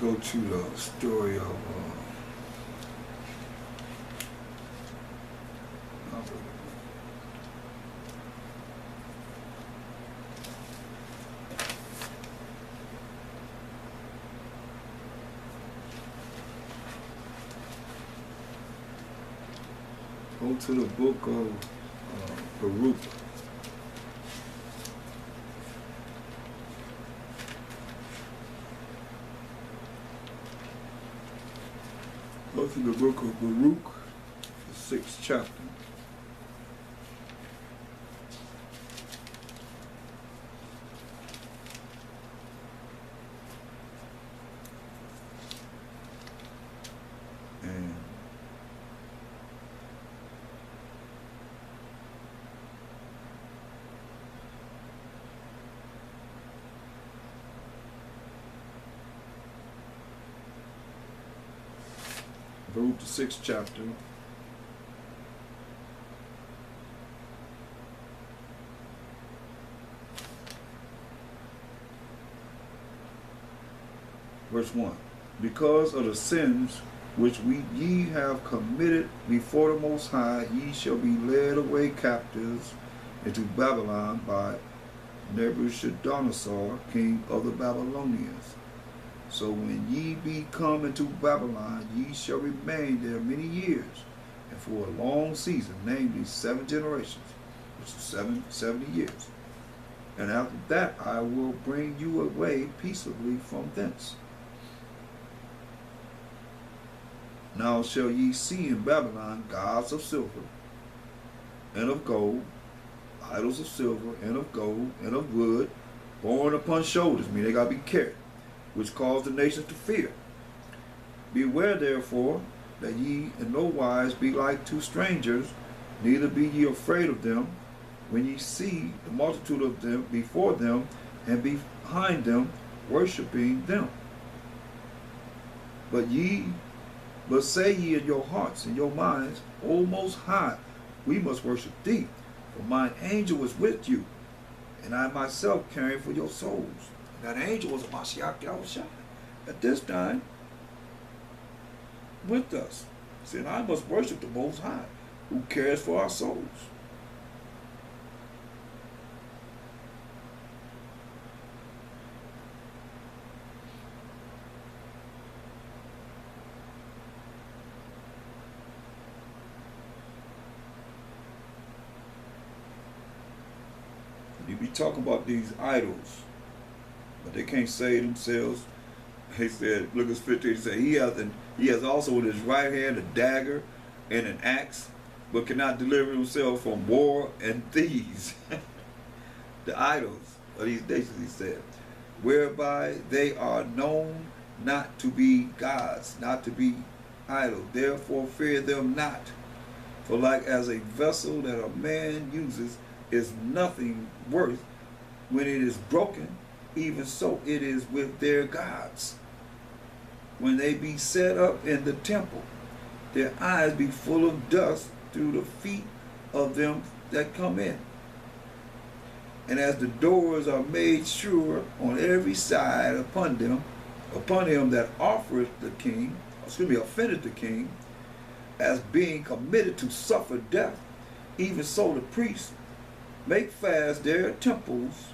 go to the story of go to the book of Baruch. Go to the book of Baruch, the 6th chapter. And Baruch, the 6th chapter. Verse 1. Because of the sins which ye have committed before the Most High, ye shall be led away captives into Babylon by Nebuchadnezzar, king of the Babylonians. So when ye be come into Babylon, ye shall remain there many years, and for a long season, namely 7 generations, which is 70 years. And after that I will bring you away peaceably from thence. Now shall ye see in Babylon gods of silver and of gold, idols of silver and of gold and of wood, borne upon shoulders, meaning they got to be carried, which cause the nations to fear. Beware therefore that ye in no wise be like to strangers, neither be ye afraid of them, when ye see the multitude of them before them and behind them, worshiping them. But say ye in your hearts and your minds, O Most High, we must worship thee, for mine angel is with you, and I myself caring for your souls. That angel was a Mashiach Yahushua at this time with us, saying, I must worship the Most High, who cares for our souls. You be talking about these idols, but they can't save themselves. He said, look at 15, he said, he has also in his right hand a dagger and an axe, but cannot deliver himself from war and thieves. The idols of these nations, he said, whereby they are known not to be gods, not to be idols. Therefore fear them not. For like as a vessel that a man uses is nothing worth when it is broken, even so it is with their gods. When they be set up in the temple, their eyes be full of dust through the feet of them that come in. And as the doors are made sure on every side upon him that offereth the king, offended the king, as being committed to suffer death, even so the priests make fast their temples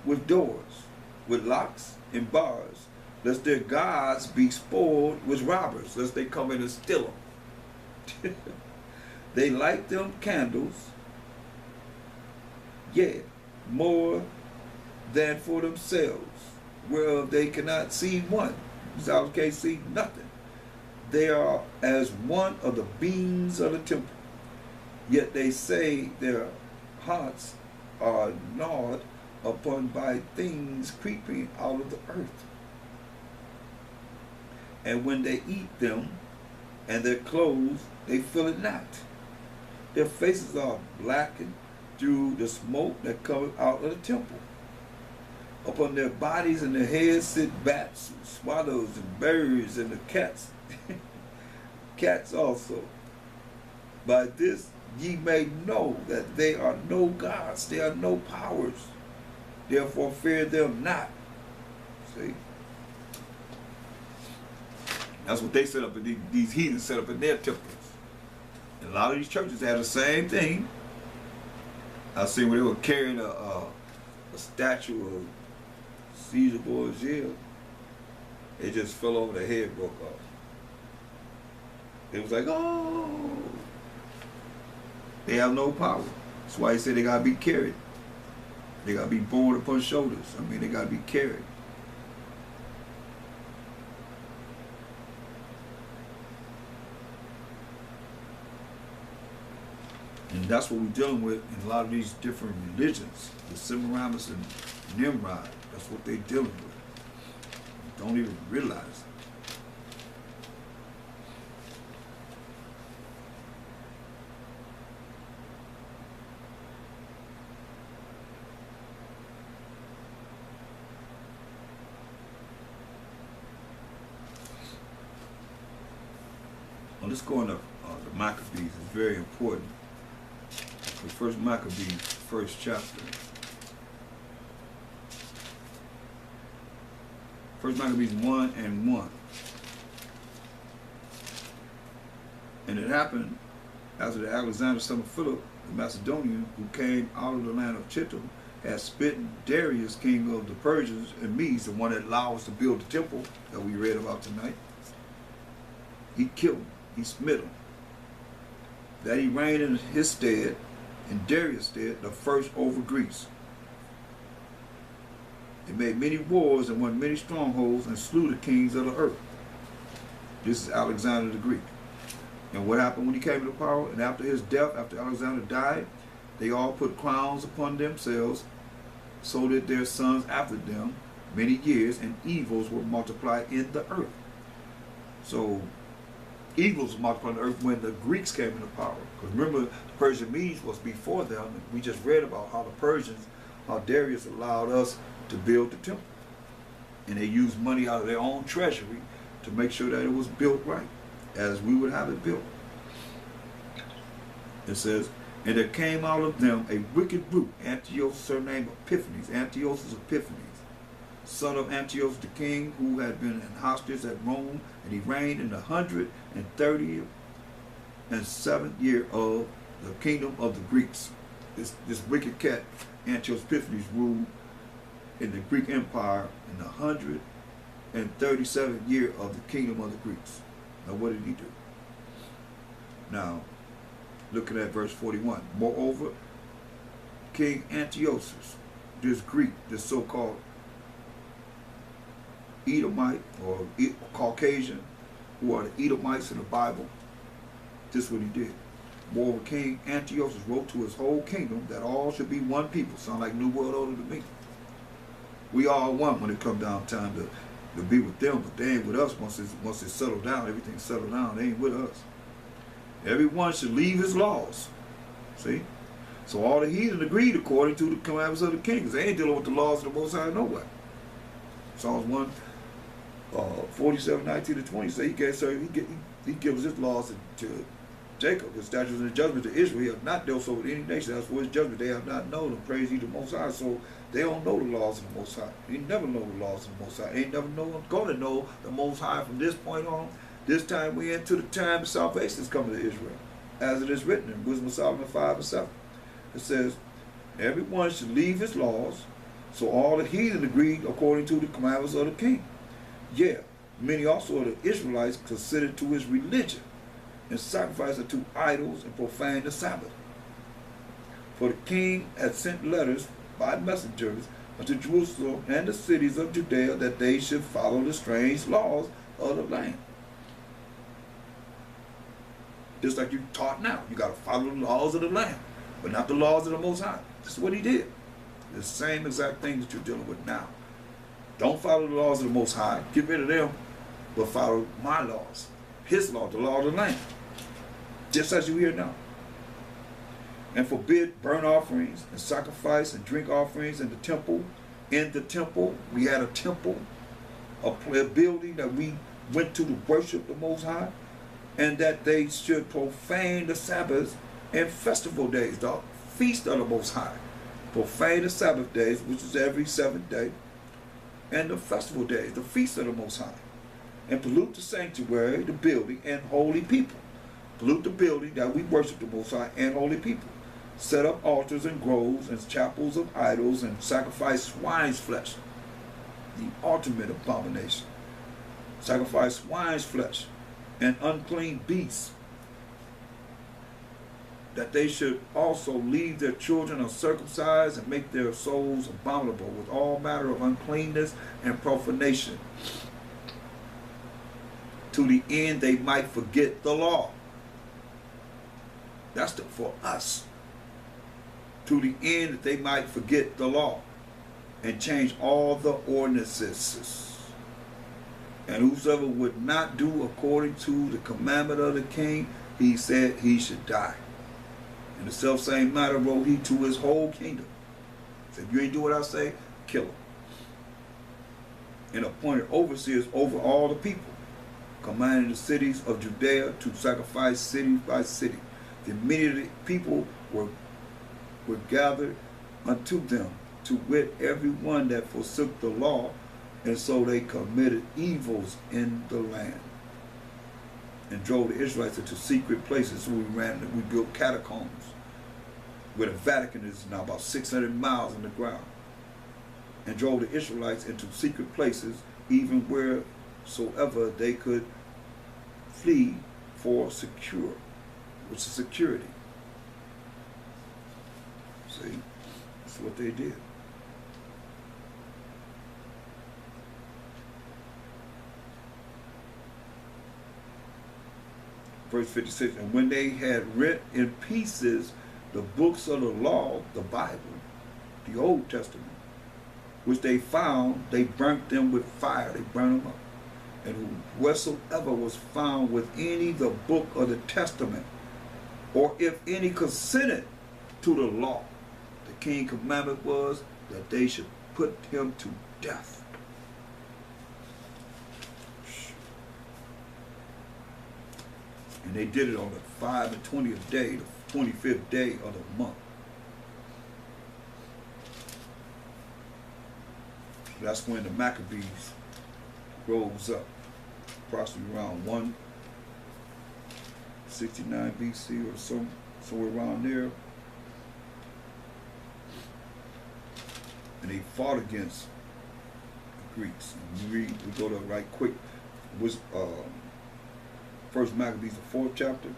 with doors, with locks and bars, lest their gods be spoiled with robbers, lest they come in and steal them. They light them candles, yea, more than for themselves, whereof they cannot see one. So can't see nothing. They are as one of the beams of the temple, yet they say their hearts are gnawed upon by things creeping out of the earth. And when they eat them and their clothes, they feel it not. Their faces are blackened through the smoke that comes out of the temple. Upon their bodies and their heads sit bats and swallows and birds and the cats. Cats also. By this ye may know that they are no gods, they are no powers. Therefore fear them not. See? That's what they set up, in these heathens set up in their temples. And a lot of these churches had the same thing. I seen where they were carrying a statue of Caesar Borgia. It just fell over, the head broke off. It was like, oh, they have no power. That's why he said they gotta be carried. They gotta be borne upon shoulders. I mean, they gotta be carried. And that's what we're dealing with in a lot of these different religions. The Semiramis and Nimrod, that's what they're dealing with. Don't even realize it. Well, let's go into the Maccabees. It's very important. The first Maccabees, first chapter. First Maccabees 1:1. And it happened after the Alexander son of Philip, the Macedonian, who came out of the land of Chittim, had smitten Darius, king of the Persians and Medes, the one that allowed us to build the temple that we read about tonight. He killed him. He smit him. That he reigned in his stead, in Darius' stead, the first over Greece. He made many wars and won many strongholds and slew the kings of the earth. This is Alexander the Greek. And what happened when he came to power? And after his death, after Alexander died, they all put crowns upon themselves, so that their sons after them many years, and evils were multiplied in the earth. So evils multiplied in the earth when the Greeks came into power. Because remember, the Persian Medes was before them. And we just read about how the Persians, how Darius allowed us to build the temple. And they used money out of their own treasury to make sure that it was built right, as we would have it built. It says, and there came out of them a wicked root, Antiochus, surnamed Epiphanes, Antiochus Epiphanes, son of Antiochus the king, who had been in hostage at Rome, and he reigned in the 137th year of the kingdom of the Greeks. This wicked cat, Antiochus Epiphanes, ruled in the Greek Empire in the 137th year of the kingdom of the Greeks. Now what did he do? Now, looking at verse 41. Moreover, King Antiochus, this Greek, this so-called Edomite or Caucasian, who are the Edomites in the Bible, this is what he did. Moreover, King Antiochus wrote to his whole kingdom that all should be one people. Sound like New World Order to me. We all one when it comes down time to be with them, but they ain't with us once it's settled down. Everything's settled down. They ain't with us. Everyone should leave his laws. See? So all the heathen agreed according to the commandments of the king, because they ain't dealing with the laws of the Most High nowhere. Psalms 47:19-20 say he gives his laws to Jacob, his statutes and his judgments to Israel. He have not dealt so with any nation. As for his judgment, they have not known them. Praise ye the Most High. So they don't know the laws of the Most High. They never know the laws of the Most High. They ain't never going to know the Most High from this point on. This time we enter the time of salvation is coming to Israel, as it is written in Wisdom of Solomon 5:7. It says, everyone should leave his laws. So all the heathen agreed according to the commandments of the king. Yeah, many also of the Israelites considered to his religion and sacrificed unto idols and profaned the Sabbath. For the king had sent letters by messengers unto Jerusalem and the cities of Judea that they should follow the strange laws of the land. Just like you taught now, you got to follow the laws of the land, but not the laws of the Most High. This is what he did. The same exact thing that you're dealing with now. Don't follow the laws of the Most High. Get rid of them, but follow my laws. His law, the law of the land. Just as you hear now. And forbid burnt offerings and sacrifice and drink offerings in the temple. In the temple, we had a temple, a building that we went to worship the Most High. And that they should profane the Sabbaths and festival days, the feast of the Most High. Profane the Sabbath days, which is every seventh day, and the festival days, the feast of the Most High. and pollute the sanctuary, the building, and holy people. Pollute the building that we worship the Most High and holy people. Set up altars and groves and chapels of idols and sacrifice swine's flesh. The ultimate abomination. Sacrifice swine's flesh and unclean beasts. That they should also leave their children uncircumcised and make their souls abominable with all manner of uncleanness and profanation, to the end they might forget the law. That's for us. To the end that they might forget the law and change all the ordinances. And whosoever would not do according to the commandment of the king, he said he should die. In the self-same matter wrote he to his whole kingdom. He said, if you ain't do what I say, kill him. And appointed overseers over all the people, commanding the cities of Judea to sacrifice city by city. The immediate people were gathered unto them, to wit, every one that forsook the law, and so they committed evils in the land. And drove the Israelites into secret places. So we built catacombs, where the Vatican is now about 600 miles in the ground. And drove the Israelites into secret places, even wheresoever they could flee for secure, which is security. See, that's what they did. Verse 56, and when they had rent in pieces the books of the law, the Bible, the Old Testament, which they found, they burnt them with fire, they burned them up. And whatsoever was found with any the book of the testament, or if any consented to the law, the king's commandment was that they should put him to death. And they did it on the 25th day, the 25th day of the month. That's when the Maccabees rose up, approximately around 169 BC or so, somewhere around there. And they fought against the Greeks. And we go to right quick. It was First Maccabees, the 4th chapter.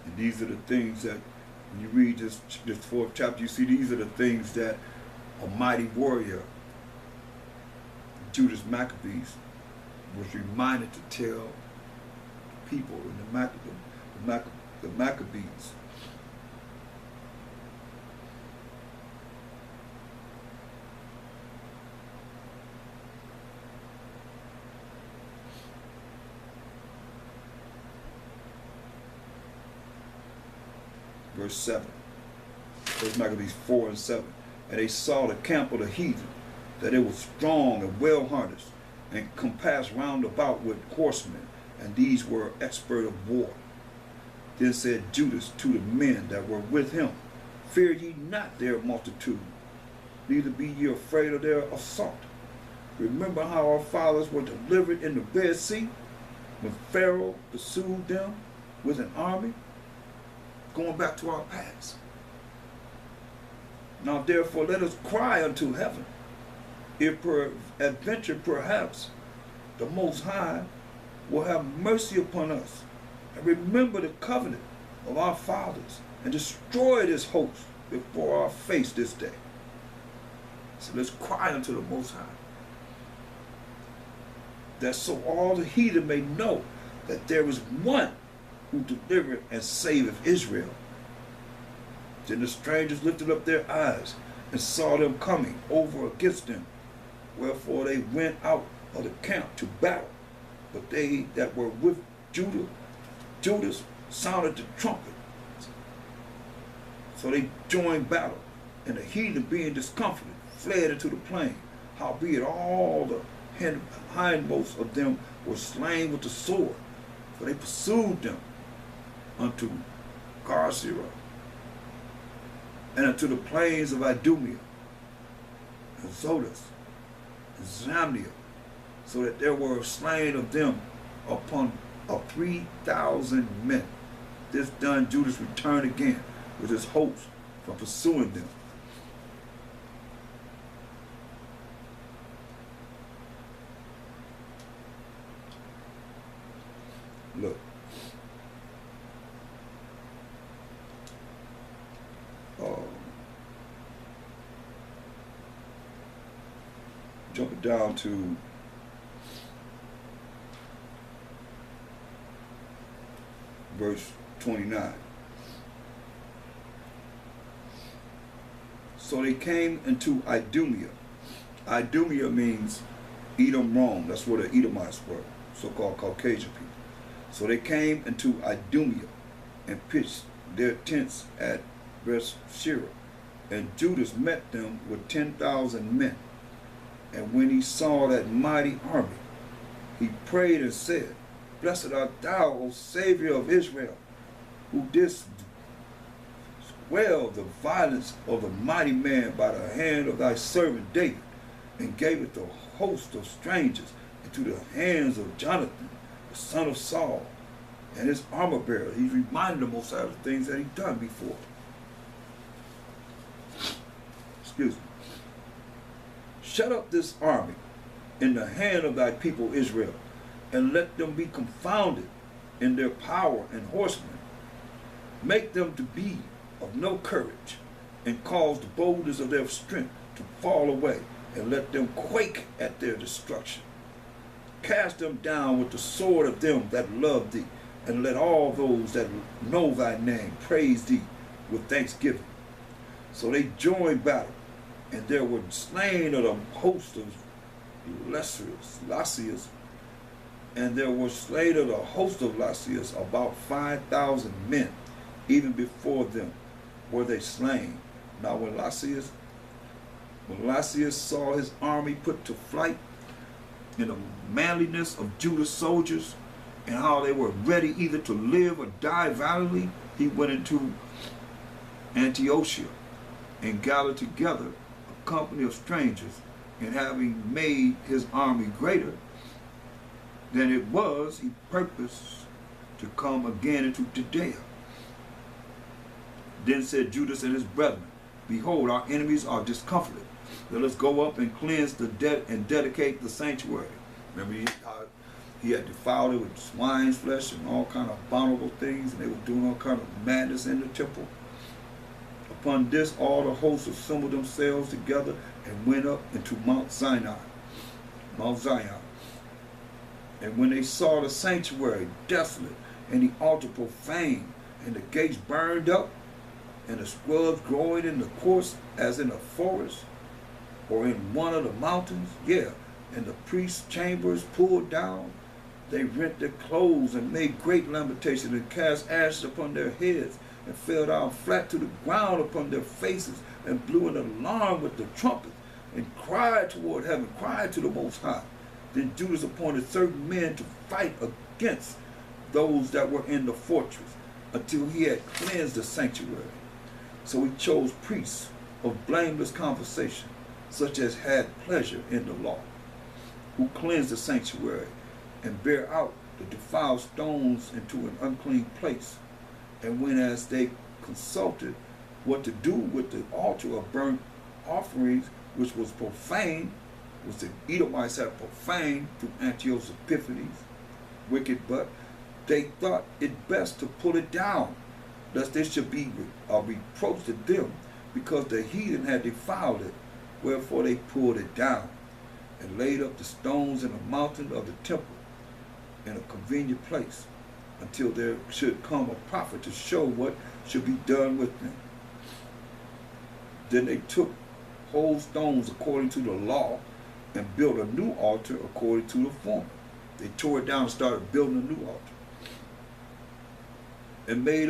And these are the things that, when you read this 4th chapter, you see these are the things that a mighty warrior, Judas Maccabees, was reminded to tell people in the Maccabees. Verse 7. First Maccabees 4 and 7. And they saw the camp of the heathen, that it was strong and well harnessed, and compassed round about with horsemen, and these were expert of war. Then said Judas to the men that were with him, fear ye not their multitude, neither be ye afraid of their assault. Remember how our fathers were delivered in the Red Sea, when Pharaoh pursued them with an army. Going back to our past. Now therefore let us cry unto heaven, if peradventure perhaps the Most High will have mercy upon us, and remember the covenant of our fathers, and destroy this host before our face this day. So let's cry unto the Most High, that so all the heathen may know that there is one who delivered and saveth Israel. Then the strangers lifted up their eyes and saw them coming over against them. Wherefore they went out of the camp to battle. But they that were with Judas sounded the trumpet. So they joined battle, and the heathen, being discomfited, fled into the plain. Howbeit all the hindmost of them were slain with the sword, for they pursued them unto Garzera. and unto the plains of Idumea, and Zodas, and Zamnia, so that there were slain of them upon of 3,000 men. This done, Judas returned again with his host from pursuing them. Look. Jumping down to verse 29. So they came into Idumea. Idumea means Edom, Rome. That's where the Edomites were, so-called Caucasian people. So they came into Idumea and pitched their tents at Bethsheba. And Judas met them with 10,000 men. And when he saw that mighty army, he prayed and said, Blessed art thou, O Savior of Israel, who didst quell the violence of the mighty man by the hand of thy servant David, and gave it the host of strangers into the hands of Jonathan, the son of Saul, and his armor bearer. He's reminded them of the things that he'd done before. Excuse me. Shut up this army in the hand of thy people Israel, and let them be confounded in their power and horsemen. Make them to be of no courage, and cause the boulders of their strength to fall away, and let them quake at their destruction. Cast them down with the sword of them that love thee, and let all those that know thy name praise thee with thanksgiving. So they joined battle, and there were slain of the host of Lysias, and there were slain of the host of Lysias about 5,000 men. Even before them were they slain. Now when Lysias saw his army put to flight, in the manliness of Judah's soldiers, and how they were ready either to live or die valiantly, he went into Antiochia and gathered together a company of strangers, and having made his army greater than it was, he purposed to come again into Judea. Then said Judas and his brethren, Behold, our enemies are discomfited. Let us go up and cleanse the dead and dedicate the sanctuary. Remember, he had defiled it with swine's flesh and all kind of abominable things, and they were doing all kind of madness in the temple. Upon this, all the hosts assembled themselves together and went up into Mount Zion. And when they saw the sanctuary desolate, and the altar profaned, and the gates burned up, and the scrubs growing in the courts as in a forest, or in one of the mountains, and the priest's chambers pulled down, they rent their clothes and made great lamentation, and cast ashes upon their heads, and fell down flat to the ground upon their faces, and blew an alarm with the trumpet, and cried toward heaven, cried to the Most High. Then Judas appointed certain men to fight against those that were in the fortress, until he had cleansed the sanctuary. So he chose priests of blameless conversation, such as had pleasure in the law, who cleansed the sanctuary, and bare out the defiled stones into an unclean place. And when as they consulted what to do with the altar of burnt offerings, which was profane, which the Edomites had profaned through Antiochus Epiphanes, wicked, but they thought it best to pull it down, lest there should be a reproach to them, because the heathen had defiled it. Wherefore they pulled it down, and laid up the stones in the mountain of the temple, in a convenient place, until there should come a prophet to show what should be done with them. Then they took whole stones according to the law, and built a new altar according to the former. They tore it down and started building a new altar, and made